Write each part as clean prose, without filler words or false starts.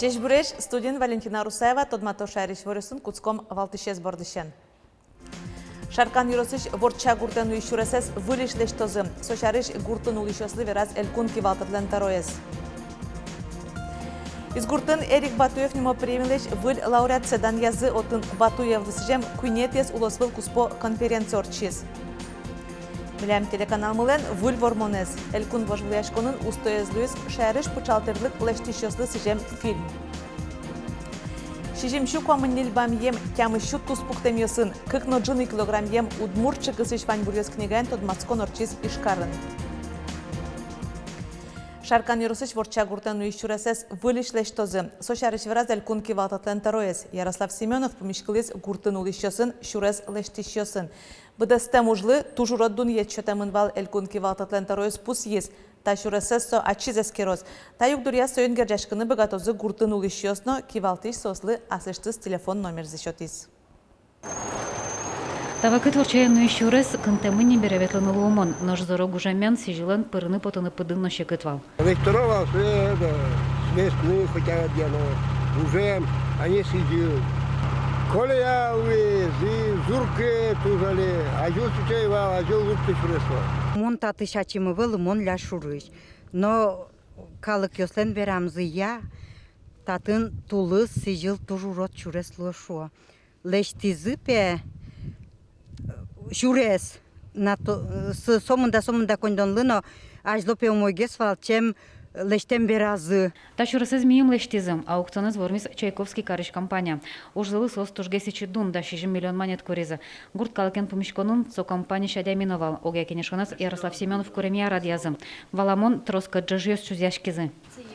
Жешбуреш студент Валентина Русаева тодмато шариш вырысын куцком валтышез бордышен. Шаркан юросыш ворча гуртен уйшуресес вылишлеш тозы. Сошариш гуртын улишослы вераз элькун кивалтатлен тароез. Из гуртын Эрик Батуев немо премилеш выл лауреат седан язы отын Батуевлысыжем куйнетес улосвыл куспо конференциорчиз. Милям телеканал мылен выл вормонез. Элькун вожвлияшконын устоезлуиз шариш пучалтырлык лештишослы сыжем фильм. Шижимшу комыннил бам ем кямышу туспуктем йосын, кыкно джуны килограмм ем удмурчы кысыш вань бурьез книгайн тод мацкон орчиз ишкарын. Шаркан юрысыш ворча гуртен уйшуресес вылишлеш тозы. Сошарыш враз элькун кивалтатлен тароез. Ярослав Семенов помешкылыз гуртын улишчосын, шурез лештишчосын. Быдастем ужлы тужурот дун етчетемын вал элькун кивалтатлен тароез пус ез. Та шуресес со ачизес кероз. Та югдурия союн герджашкыны богатозы гуртын улишчосно кивалтиш сослы асыштыз телефон номер зешотиз. Тавакыт ворчаянну еще раз кантемыни береветланы ломон, нож зорогу жамян сижилен пырыны потаны пыдынно щекытвал. Ректорова сместны хотя дело уже они сидят. Коли я зурки тужали, а жил чайва, а жил лучше шуресло. Мон таты шачимы был, мон ля шурыш. Но калык йослен верамзы я, татын тулыс сижил тужу рот шуресло шо. Лештизы пе шурес на с сомында кондонлы, но аж лопе умойгесвал, чем лештем беразы. Та шуресез мием лештизм, аукционез вормис Чайковский карыш компания. Ужзылы сос тужгесичи дун да 6 миллион монет коризы. Гурт калкен помешконун со компания шадя миновал. Оге кенешконез Ярослав Семенов куремия радиазы. Валамон троска джажьёс чузяшкизы.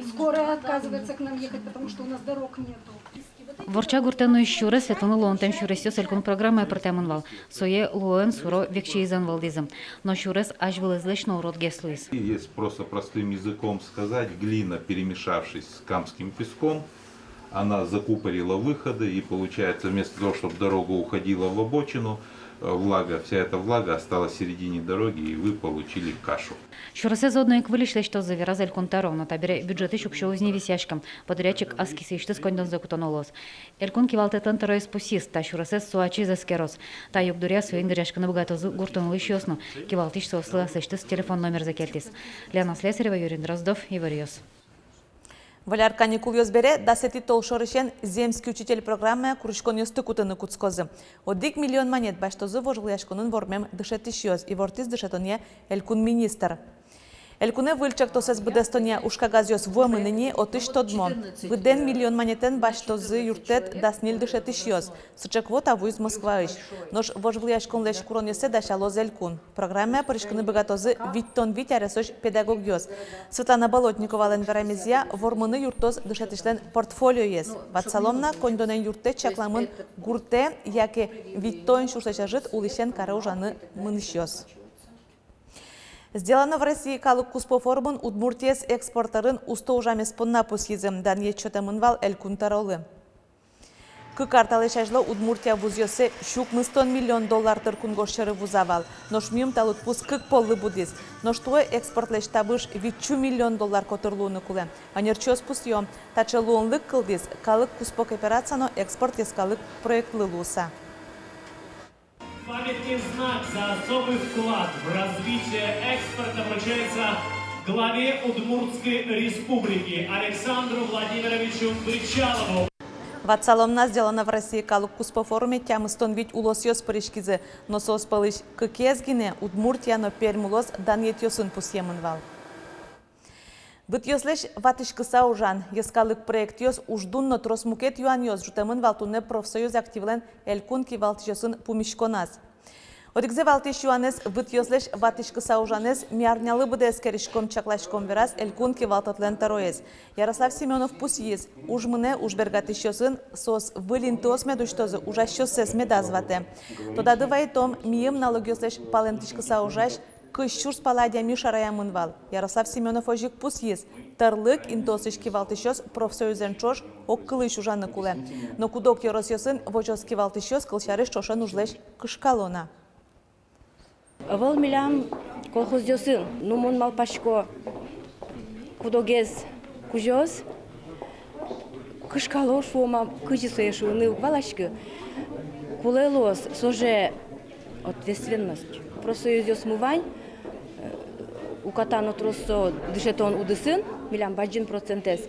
Скоро отказывается к нам ехать, потому что у нас дорог нету. Ворча гуртенну еще раз светлану лонтем шуресёс элькун программа протемонвал. Сое луэн суро векчизан валдизм. Но шурес аж вылезлеш на урод геслуис. Если просто простым языком сказать, глина, перемешавшись с камским песком, она закупорила выходы, и получается вместо того, чтобы дорога уходила в обочину, вся эта влага осталась в середине дороги, и вы получили кашу. Шуресез одно як вылишлеш то завираз элькун таровно, табере бюджеты шукшо узни висяшкам, подрядчик аскисишты скондон закутонолос. Элькун кивалтетан тароес пусис, та шуресез суачи заскерос. Та югдуря суин гряшканы богатозу гуртонлы щосно, кивалтиш сослы асыштыс телефон номер закельтис. Лена Слесарева, Юрий Дроздов, Ивариос. Валяр каникул йозбере дасети толшорышен земский учитель программы курышкон йосты кутыны куцкозы. Одик миллион монет баштозы вожглыяшконын вормем дышетиш йоз и вортиз дышетоне элькун министр. Элькуне выльчак тосез быдестония ушкагаз йоз вомыныне отыш тодмо. Быден миллион монетен баштозы юртет даснил дышетиш йоз. Сычек вот аву из Москва иш. Нож вожглыяшкон леш курон йосе дашалоз элькун. Программа порышканы богатозы виттон витяресош педагог йоз. Светлана Болотникова ленверамезия вормыны юртоз дышетишлен портфолио ез. Ватсаломна кондонен юрте чакламын гурте, яке виттон шурсачажит улишен караужаны мыныш йоз. Сделано в России калык куспоформын Удмуртиес экспортарын усто ужамес понна пусизым дан етчетамынвал элькун таролы. Кыкарталы шажло Удмуртия вузьосе щук $100 миллион тыркун гошчары вузавал. Нош мием талут пус кык поллы будиз. Нош туе экспортлеш табыш $100 миллион котырлууны куле. Анерчос пус йом. Тача луонлык кылдиз калык куспок операцияно экспорт ес калык проектлы луса. Памятный знак за особый вклад в развитие экспорта вручается главе Удмуртской республики Александру Владимировичу Бычалову. Ватсаломна сделано в России калык куспо форуме тямыстон вить улос йос паришкизе, но сос палыш кыкезгине Удмуртия но пермулос дан етьосын пусьемынвал. Быт йослеш ватышкыса ужан, ескалык проект йос уждунно тросмукет юан йос жутамын валтуне профсоюз активлен элькун кивалтышосын пумишконаз. Одикзе валтыш юанес быт йослеш ватышкыса ужанес миарнялы быды эскеришком чаклашком верас элькун кивалтатлен тароез. Ярослав Семенов пусиез ужмыне ужбергатышосын сос вылин тосме душтозы ужащосес медазвате. Тодады вайтом мием налог йослеш палентышкыса ужаш кыщур спаладями шараямынвал. Ярослав Семенов ожик пус ез. Тарлык интосыш кивалтышос профсоюзен чош оккылыш ужаны куле. Но кудок йоросьосын вожос кивалтышос кылшарыш чошан ужлеш кышкалона. Вал милям колхоз йосын, нумон малпашко кудогез кужос кышкало шума, кыжисы шуны валашки. Кулелос, соже ответственность. Профсоюз смывань, у катану тросо дышетон удысын, милям 1%.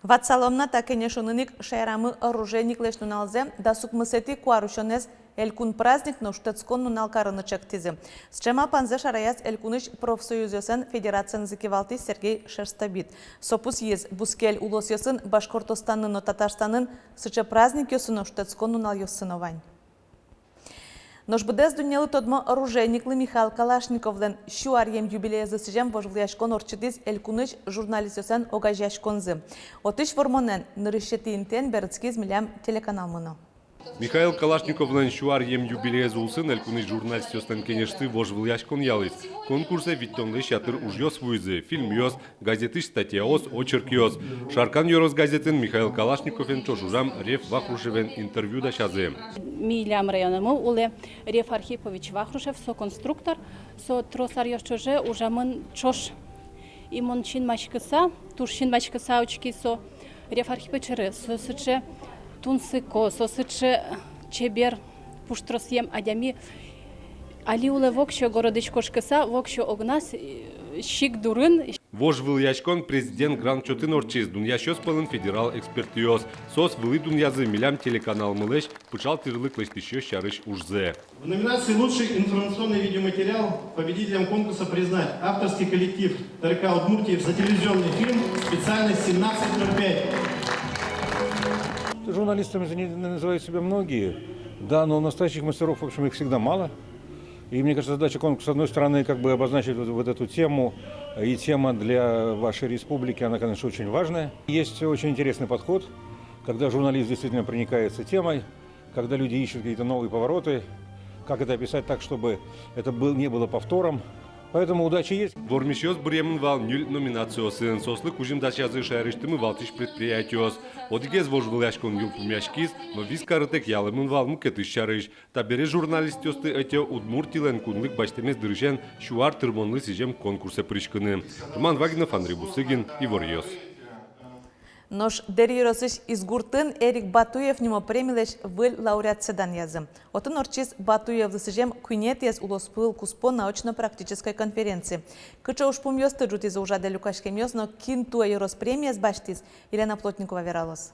Ватсаломна такене шуныник шайрамы оружейник леш нуналзе, да сукмысети куарушонез элькун праздник ноштецкон нунал карынычак тизе. С чема панзе шараяс элькуныш профсоюзёсын федерациян закивалти Сергей Шерстабит. Сопус ез бускель улосёсын Башкортостанын но Татарстанын сыче праздник ёсын ноштецкон нунал ёсыновань. Ножбудез дунялы тодмо оружейниклы Михаил Калашниковлен шуарьем юбилея засыжем вожвляшкон орчидис элькуныш журналистёсын огажяшконзы. Отыш формонен нырышетиинтен бердскиз милям телеканал мыно. Михаил Калашниковлен шуарьем юбилея зулсын элькуныш журналистёстен кенешты вожвляшкон ялыс. Конкурсе виттонлы шатыр ужьёс вуйзы, фильм ёс, газетыш статьяос, очерк ёс. Шаркан ёрос газетен Михаил Калашниковен чожужам Реф Вахрушевен интервью дашазы. Милям районому уле Реф Архипович Вахрушев, со конструктор, со тросарьёс чоже ужамын чош. Имон чин мачкыса, туршин мачкыса очки со Реф Архипович ры, со сыче тунсыко, со сыче чебер пуштросьем адями. Али уле вокшо городыч кошкыса, вокшо огнас щик дурын. Вож выльяшкон президент Гран Чотын орчиз, дуньяшёс пылын федерал экспертиоз. Сос вылы дуньязы милям телеканал мылыш, пычал тырлык лыштыщё щарыш ужзе. В номинации «Лучший информационный видеоматериал» победителем конкурса признать авторский коллектив ТРК Удмуртии за телевизионный фильм «Специальность 1705». Журналистами называют себя многие, да, но настоящих мастеров, в общем, их всегда мало. И мне кажется, задача конкурса, с одной стороны, как бы обозначить вот эту тему, и тема для вашей республики, она, конечно, очень важная. Есть очень интересный подход, когда журналист действительно проникается темой, когда люди ищут какие-то новые повороты, как это описать так, чтобы это не было повтором. Поэтому удачи есть. Вормишёс бремен вал нюль номинациосын, сослы кужим дачазы шайрыштымы валтыш предприятиос. Одигез вож вылашкон юл пумяшкиз, но вискарытек ялымын вал мукетыш шарыш. Табере журналистёсты эте удмуртилен кунлык баштемес дырышен шуар тырмонлы сижем конкурсе прышкыны. Роман Вагинов, Андрей Бусыгин, Ивор Йос. Нож дерьеросыш изгуртын Эрик Батуев нимо премилеш выль лауреат седан язым. Отын орчиз Батуев лысыжем куйнет ез улоспыл куспо научно-практической конференции. Кыча уж пум ёсты жут из ужаде люкашкем ёс, но кинту ерос премиес баштиз Елена Плотникова вералос.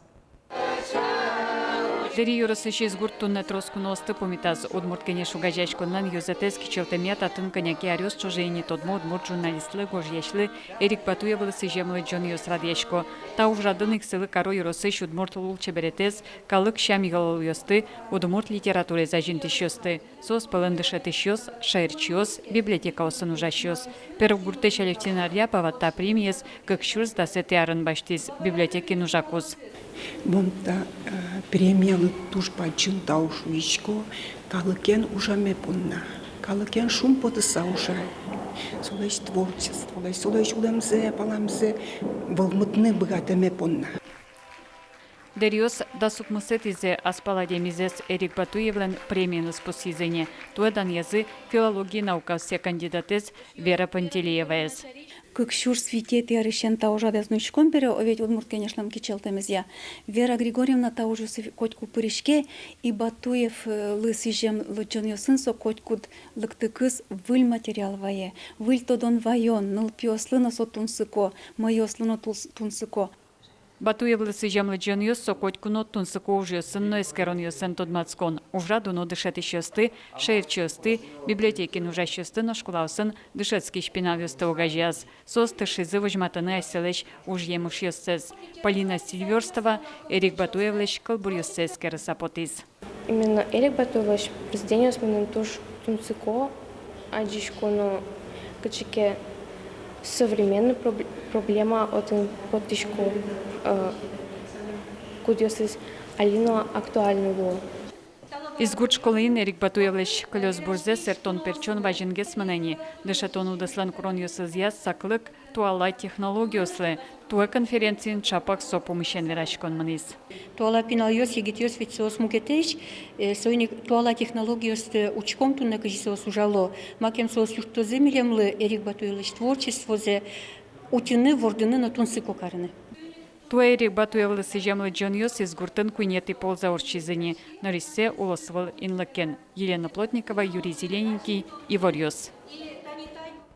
Дерьерос ещё изгуртун нетроску помитаз удмурт кенеш угажачконнан юзатес кичелтемет атын коняки арёс чожейни тодмо удмурт журналистлы гожьяшлы Эрик Батуев лысыжемлы Джон ёс радьяшко. Та ужрадын иксылы каро еросыш удмурт лул чеберетез калык шамигалыл ёсты удмурт литературе зажинтыш ёсты. Сос пылындышетыш ёс, шаирч ёс, библиотека осын ужаш ёс. Перугуртыш Алевтина Арьяпова та премиес как шурс да сетиарын баштиз библиотеки нужакуз. Монта премиялы тушпа чынта ушуичко, калыкен ужаме пунна. Калыкен шум потыса ужай. Солайш творчество, солайш удамзе, паламзе, волмутны богатыме пунна. Дерьёс да сукмысетизе аспаладемизес Эрик Батуевлен премияны спосизене. Туэдан язы филологии наукавсе кандидатес Вера Пантелееваес. Как шур свитет я решен та уже вязнучком бере, оведь удмурт, конечно, кичелтемезя. Вера Григорьевна та уже котку пырышке, и Батуев лысыжем лычон ёсынсо коткуд лыктыкыз выль материал вае. Выль тодон вайон, ныл пиослыно со тунсыко, майослыно тунсыко. Батуев лысыжем лычон ёссо котькуно тунсыко уже сынно эскерон ёсын тодмацкон. Ужрадуно дышетыш ёсты, шаирч ёсты, библиотеки нужаш ёсты, но школаусын дышетский шпинал ёсты огажяз. Сос тышизы вожматаны аселеш уж емуш ёссез. Полина Сильверстова, Эрик Батуевлеш кылбур ёссез кересапотиз. Именно Эрик Батуевлеш президент ёсманын туш тунсыко, аджишконо кычыке современная проблема от поддержку кудёсыз алино актуального. Из гуд школы Эрик Батуевлеш колёс бурзе сертон перчон важингес манени. Дышатон удаслан крон ёсызяз саклык туала технологияслы. Туа конференциин чапак со помощен верашкон манис. Туала пинал ёс егит ёс ведь соос мукетеш, сойник туала технологияс учком тунна кыжисос ужало. Макем соос юртозы милемлы Эрик Батуевлеш творчество зе утины вордыны на тунсы кокарыны. Туа Эрик Батуевлы сыжамлы Джоньос из Гуртын куйнеты полза орчизыни. Нариссе улосвал инлакен. Елена Плотникова, Юрий Зелененький, Иворьос.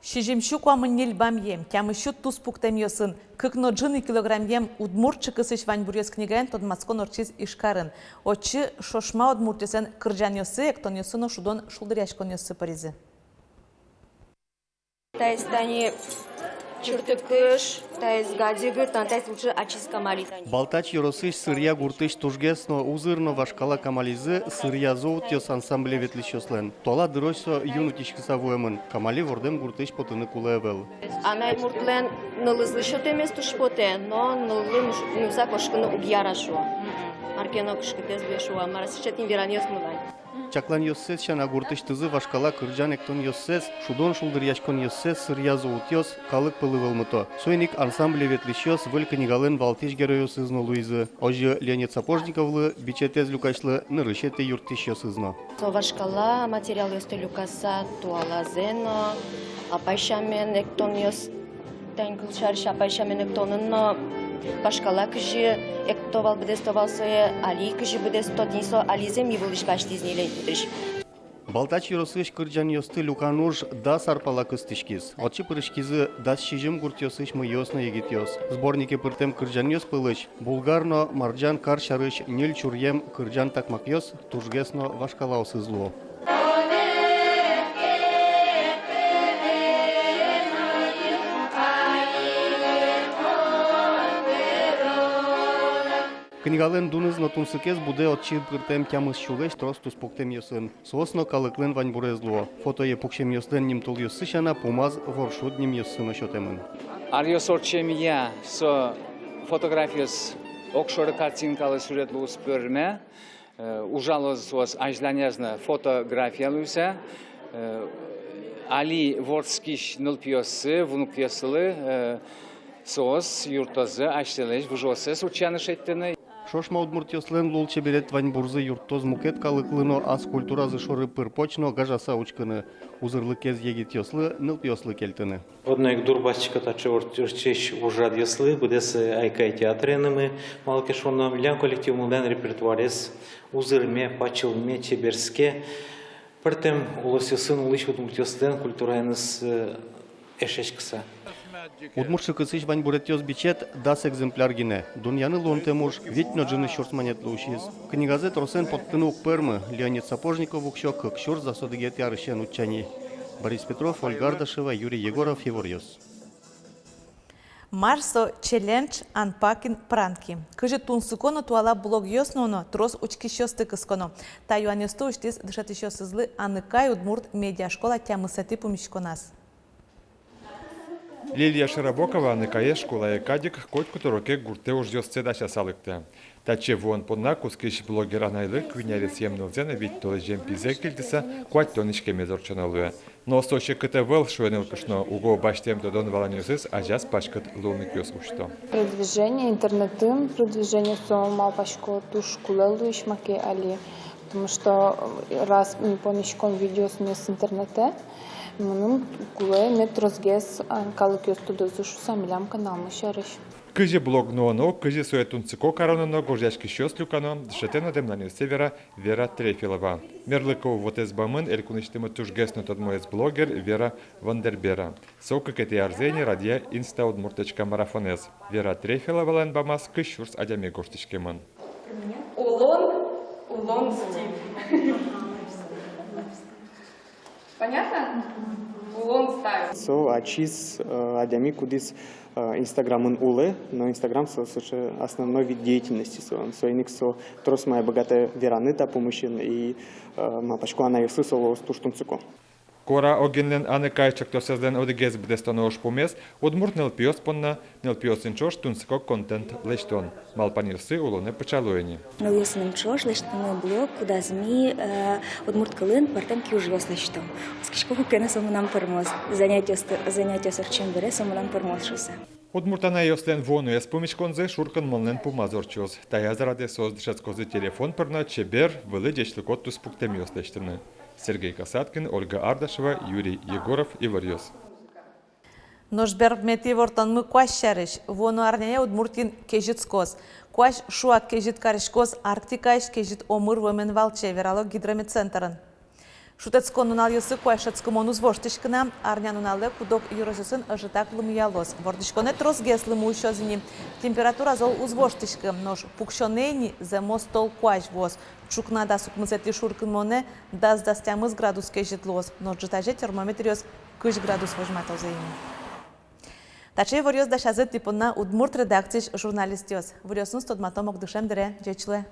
Шижимшу куамыннел бамьем, тямышу туз пуктемьосын, кыкно джины килограммьем удмуртчы кысыш ваньбурьос книгаен тод маскон орчиз ишкарын. Очы шошма удмуртесен кырджаньосы, эктоньосыно шудон шулдыряшконьосы паризы. Тайстани чуртыкыш, тайс гадзигы, тайс лучше очистка малитани. Балтач Yorosыш сырья гуртыш тужгесно узырно вашкала камализы сырья зоутьос ансамбле ветлищослен. Тола дыросо юнутичкыса вуемын. Камали вордем гуртыш потыны кулаевел. Анай муртлен нылызлы шотемес тушпоте, но нылы нюза кошкыны угьярашуа. Аркено кышкытез бешуа, марасичетин вераньос мывай. Чаклан йоссес шана гуртыш тызы вашкала кырджан эктон йоссес, шудон шулдырьячкон йоссес сырья зоутьос калык пылывел мыто. Сойник ансамбле ветлищос вылька негален валтиш героёс изно Луизы. Ожи Леонид Сапожниковлы бичетез люкашлы нырышете юртищос изно. Вашкала материал ёсты люкаса туалазено, апайшамен эктон йос тенгылшарш апайшамен эктонын Пашкала кыжы эктовал бедестовалсое, али кыжы бедестоднисо, ализем евылыш каштизнелей путриш. Балтач Yorosыш кырджан йосты люкануш да сарпала кыстышкиз. Отчы пырышкизы да шижим гуртьосыш мы йосно егитьос. Сборники пыртем кырджан йос пылыш. Булгарно марджан кар шарыш нил чурьем кырджан такмак йос тужгесно вашкалаус изло. Книгален дуныз но тунсыкез буде отчи пыртем тямыз шулеш тростус поктем йосын. Сосно калыклен ваньбурезло. Фото е пукшем йослен нимтул йосышана помаз воршуд ним йосын ошотемын. Арьос орчемия со фотографиос окшоры картинкалы сүретлуус пөрме. Ужалоз ос ажланязна фотографиялуйса. Али ворскиш нылпиосы, вунукьосылы соос юртозы аштелеш вужосес учаныш еттіні. Шошма удмуртьослен лулче берет ваньбурзы юртоз мукет калыклыно аз культуразы шоры пырпочно гажаса учкыны. Узырлы кез егитьослы нылпиослы келтіні. Одной дурбасчика тачы орчеш ужад яслы, будесі айкай театренімі, малкешоно лян коллективмылдан репертуарес узырме, пачылме, чеберске. Піртем улысысын улыш удмуртьослен культурайныз эшешкіса. Удмуртшы кысыш ваньбуретьос бичет дас экземпляр гине. Дуньяны лонтемуш, ветно джины шорсманет лушиз. Книгазет росен подтыны укпермы, Леонид Сапожников укшо кыкшур засодыгет ярышен учани. Борис Петров, Ольга Ардашева, Юрий Егоров, Иворьос. Марсо челлендж анпакин пранки. Кыжы тунсыконо туала блог йосноно трос учкищосты кысконо. Та юанёсты уштиз дышатышёсызлы аныкай удмурт медиашкола тямысаты пумишконас. Лилия Широбокова аныкае школа экадик котку туроке гурте уждёс цедаша салыкты. Таче вон понна кускиш блогер анайлы квинярис емнылзена вид толы жем пизе келдиса куать тонышке мезорчаналуя. Но сочи КТВЛ шуэныл кышно уго баштем додон валанюсыз ажас пашкат луны кёс ушто. Продвижение интернетым, продвижение сомал пашко туш кулелу ишмаке али. Потому что раз не помещком видео с интернета, мы куле метрозгес калыкёс туда зашу самилям канал мышарыш. Кыжи блог ноно, кыжи суетунцыко корононо горжашки щёс люкано, дшетено демнаню севера Вера Трефилова. Мерлыков вот из бамын элькуныштымы тужгесно тодмоец блогер Вера Вандербера. Сока кэти арзени радия инста удмурточка марафонез. Вера Трефилова лэн бамас кыщурс адями гоштышкемын. Улон Стив. Понятно? Улон ставим. Со ачис адями кудис Инстаграмын улы, но Инстаграм совершенно основной вид деятельности. Соиник со трос моя богатая вераныта помощен и мапачку она и сысово стуштунцыко. Кора огенлен аныкай чактосезден одегез бдестонош помес, удмурт нелпиос понна, нелпиос инчош тунсыко контент лештон. Малпанирсы улоне почалуени. Нелпиос инчош лештоно блог, куда зми удмурт кылын партем кюжлос лештон. Скачкого кена сомунам пермоз. Занятия сорчем бере сомунам пермозшуса. Удмуртана йослен вону ес помишконзе шуркан молнен помазорчоз. Тая зараде создышацкозы телефон перна чебер вылы дешлыкот туспуктем йослештыны. Сергей Касаткин, Ольга Ардашева, Юрий Егоров, Иворьос. Ножбер метивортан мы кващарыш, вону арняя удмуртин кежитскос. Кващ шуак кежит каришкос, арктикаш кежит омыр вомен валче, вералог гидрометцентрын. Шутецкон нуналйысы кващацкому узвоштышкына, арня нунале кудок юрозюсын ожитак лымиялос. Вордышконе тросгеслыму ущозини. Температура зол узвоштышкы, нож пукшонейни за мостол кващ воз. Чукна да сукмызети шуркын моне, даз дастямыз градус кежит лос. Нож житаже термометриос кыш градус вожматал заими. Тачей варьёс дашазы типунна удмурт редакциш журналистиос. Варьёсын стодматомок душем дере, жечле.